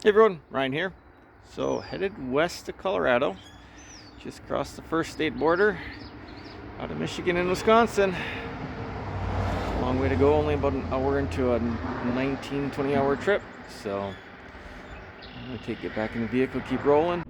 Hey everyone, Ryan here. So headed west to Colorado, just crossed the first state border out of Michigan and Wisconsin. Long way to go, only about an hour into a 19-20 hour trip. So I'm gonna get back in the vehicle, keep rolling.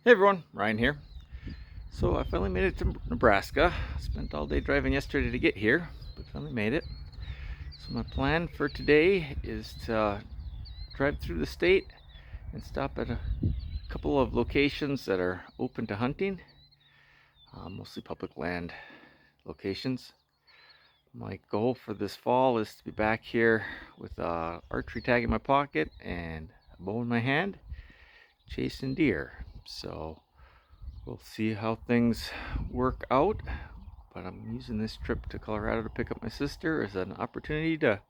Hey everyone, Ryan here. So I finally made it to Nebraska. Spent all day driving yesterday to get here, but finally made it. So my plan for today is to drive through the state and stop at a couple of locations that are open to hunting, mostly public land locations. My goal for this fall is to be back here with a archery tag in my pocket and a bow in my hand, chasing deer. So we'll see how things work out, but I'm using this trip to Colorado to pick up my sister as an opportunity to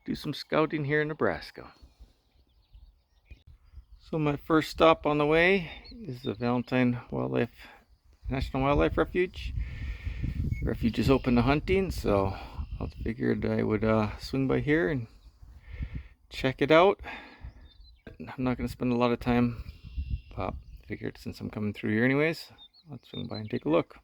do some scouting here in Nebraska. So my first stop on the way is the Valentine National Wildlife Refuge. The refuge is open to hunting, so I figured I would swing by here and check it out. I'm not going to spend a lot of time, but figured since I'm coming through here anyways, let's swing by and take a look.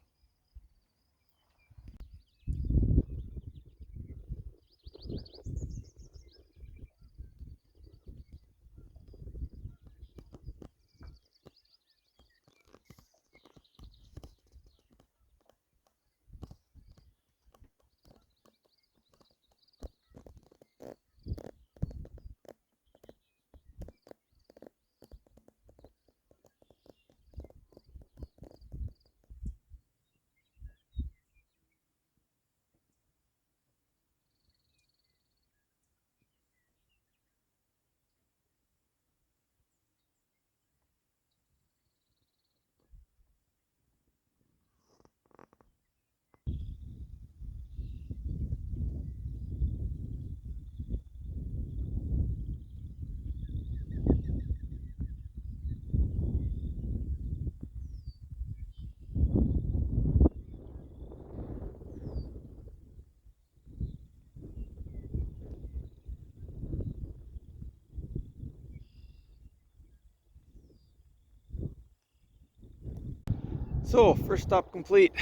So, first stop complete.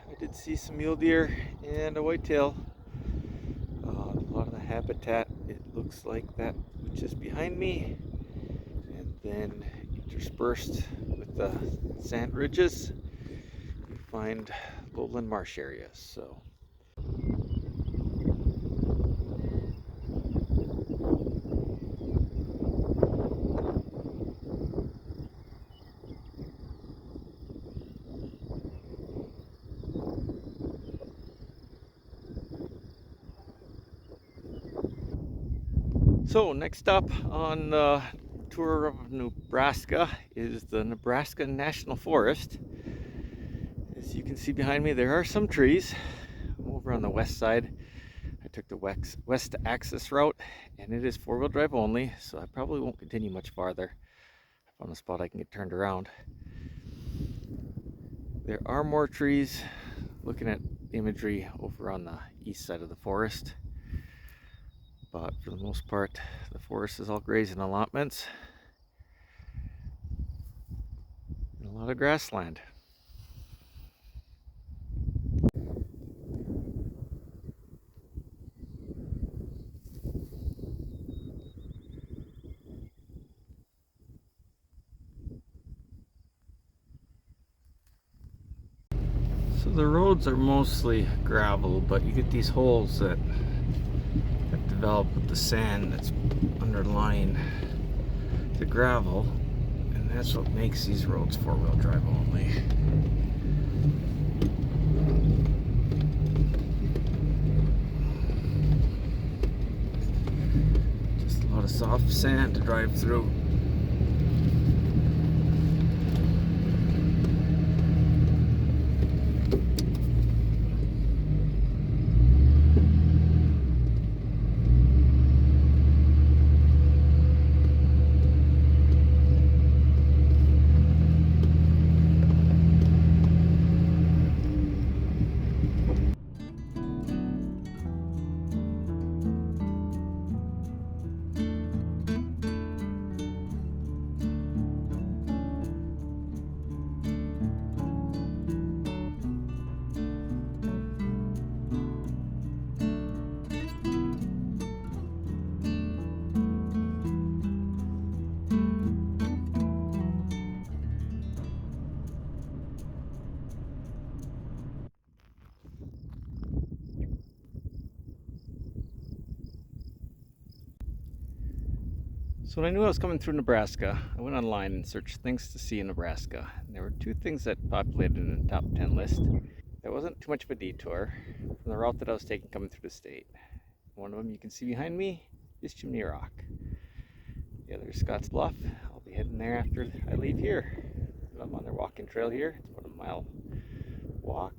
I did see some mule deer and a whitetail. A lot of the habitat, it looks like that which is behind me, and then interspersed with the sand ridges, you find lowland marsh areas. So So next up on the tour of Nebraska is the Nebraska National Forest. As you can see behind me, there are some trees. I'm over on the west side. I took the west access route, and it is four-wheel drive only, so I probably won't continue much farther. I found a spot I can get turned around. There are more trees. Looking at imagery over on the east side of the forest, but for the most part the forest is all grazing allotments and a lot of grassland. So the roads are mostly gravel, but you get these holes that have developed with the sand that's underlying the gravel, and that's what makes these roads four-wheel drive only. Just a lot of soft sand to drive through. So when I knew I was coming through Nebraska, I went online and searched things to see in Nebraska. And there were two things that populated in the top 10 list. There wasn't too much of a detour from the route that I was taking coming through the state. One of them you can see behind me is Chimney Rock. The other is Scotts Bluff. I'll be heading there after I leave here. I'm on their walking trail here. It's about a mile walk.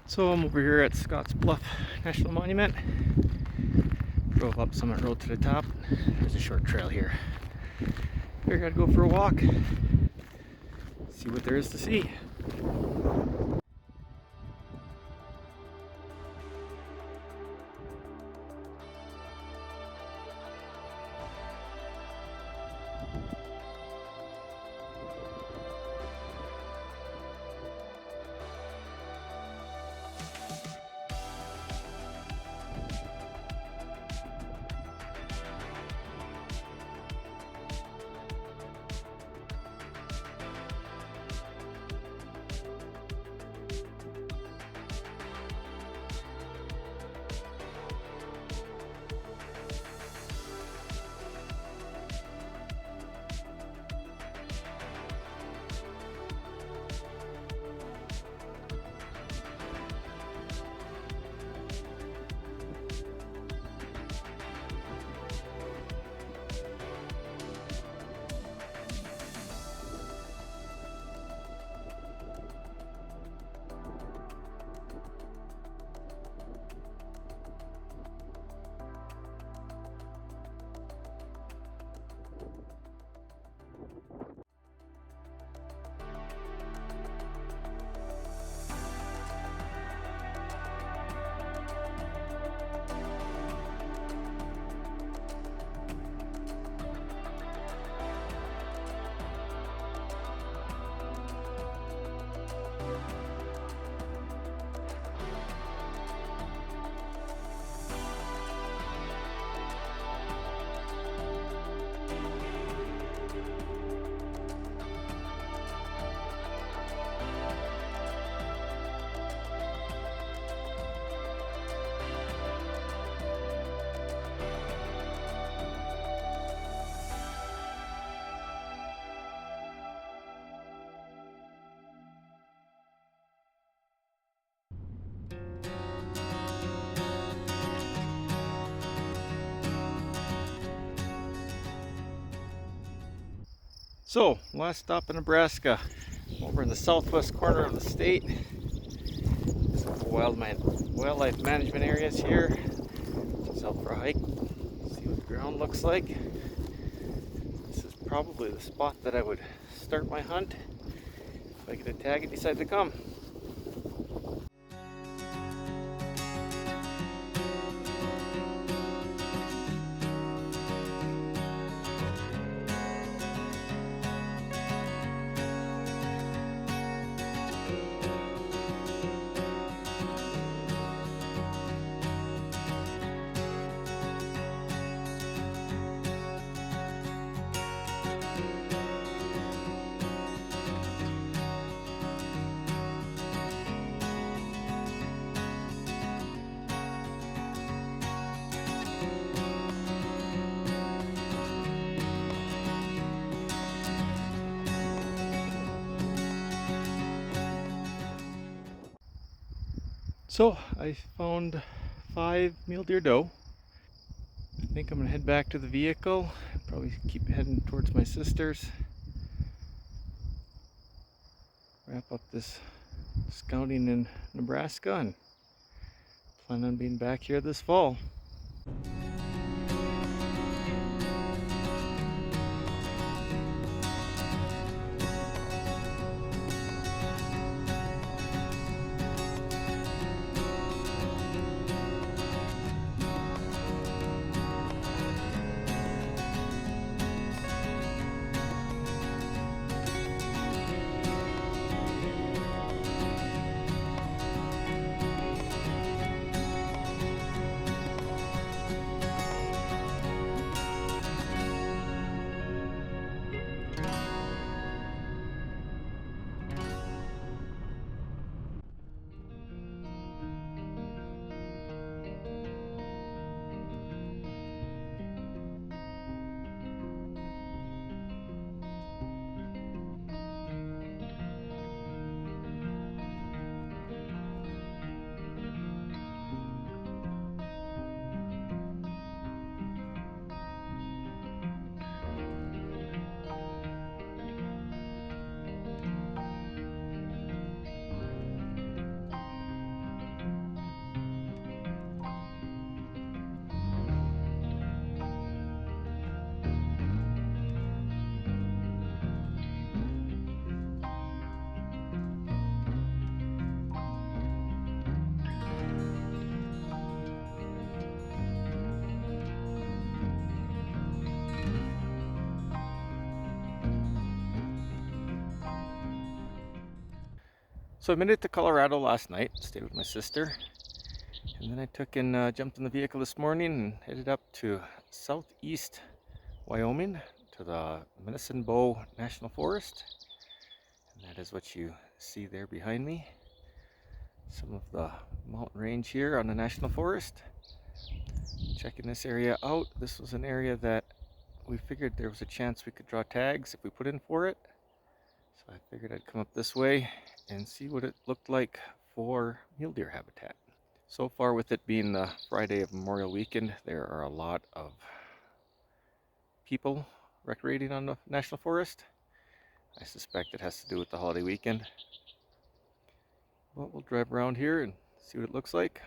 So I'm over here at Scotts Bluff National Monument. Drove up Summit Road to the top. There's a short trail here. Figured I'd go for a walk, see what there is to see. So, last stop in Nebraska, over in the southwest corner of the state. Some wildlife management areas here. Just out for a hike, see what the ground looks like. This is probably the spot that I would start my hunt if I get a tag and decide to come. So I found 5 mule deer doe. I think I'm gonna head back to the vehicle, probably keep heading towards my sister's. Wrap up this scouting in Nebraska and plan on being back here this fall. So I made it to Colorado last night, stayed with my sister, and then I jumped in the vehicle this morning and headed up to southeast Wyoming to the Medicine Bow National Forest. And that is what you see there behind me. Some of the mountain range here on the National Forest. Checking this area out. This was an area that we figured there was a chance we could draw tags if we put in for it. So I figured I'd come up this way and see what it looked like for mule deer habitat. So far, with it being the Friday of Memorial Weekend, there are a lot of people recreating on the National Forest. I suspect it has to do with the holiday weekend. But we'll drive around here and see what it looks like.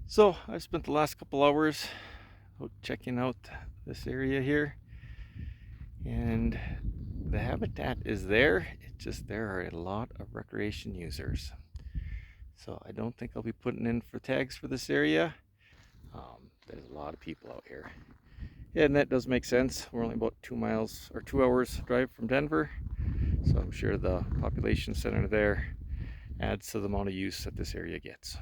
So I've spent the last couple hours out checking out this area here, and the habitat is there. It's just there are a lot of recreation users. So I don't think I'll be putting in for tags for this area. There's a lot of people out here. Yeah, and that does make sense. We're only about 2 miles or 2 hours drive from Denver. So I'm sure the population center there adds to the amount of use that this area gets.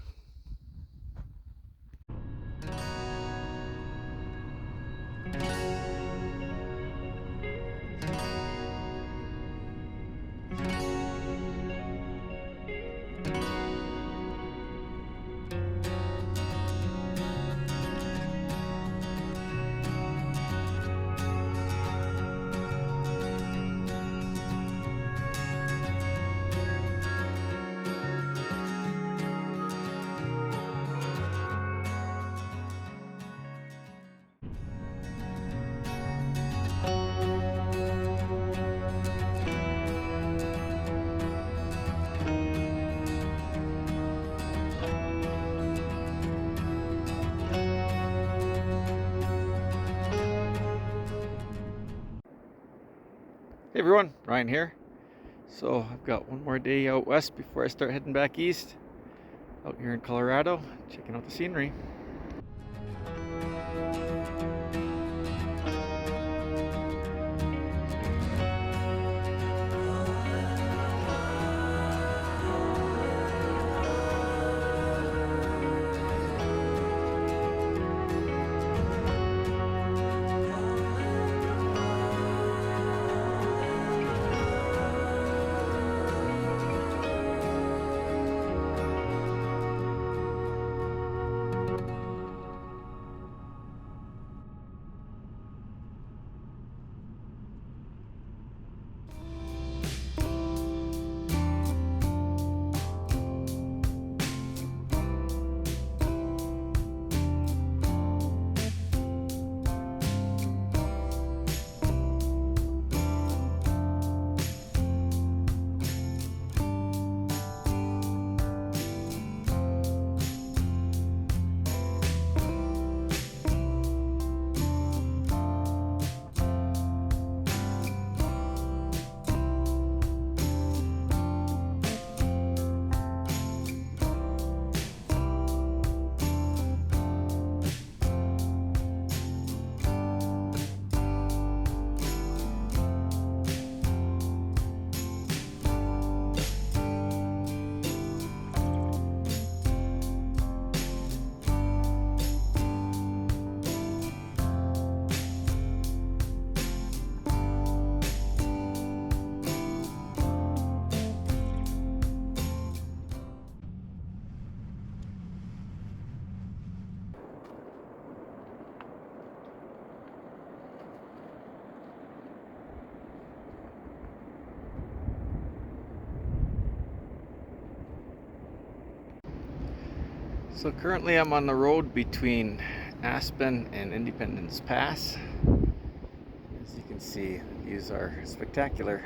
Hey everyone, Ryan here. So I've got one more day out west before I start heading back east. Out here in Colorado, checking out the scenery. So currently I'm on the road between Aspen and Independence Pass. As you can see, the views are spectacular.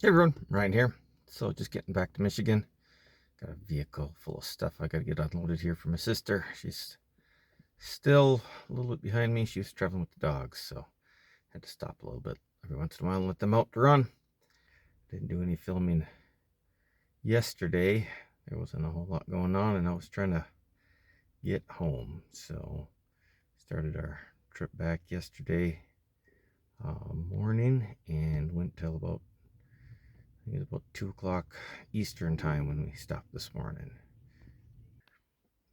Hey everyone, Ryan here. So just getting back to Michigan. Got a vehicle full of stuff I gotta get unloaded here for my sister. She's still a little bit behind me. She was traveling with the dogs, so had to stop a little bit every once in a while and let them out to run. Didn't do any filming yesterday. There wasn't a whole lot going on and I was trying to get home. So started our trip back yesterday morning and went till about I think it was about 2 o'clock Eastern time when we stopped this morning.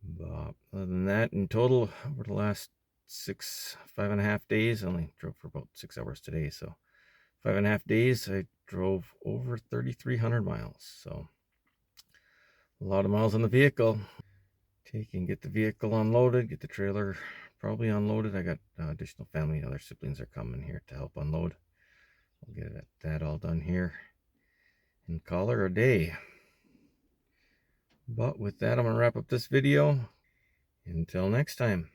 But other than that, in total, over the last 5.5 days, I only drove for about 6 hours today. So 5.5 days, I drove over 3,300 miles. So a lot of miles on the vehicle. Get the vehicle unloaded, get the trailer probably unloaded. I got additional family, other siblings are coming here to help unload. We'll get that all done here and call her a day. But with that, I'm going to wrap up this video. Until next time.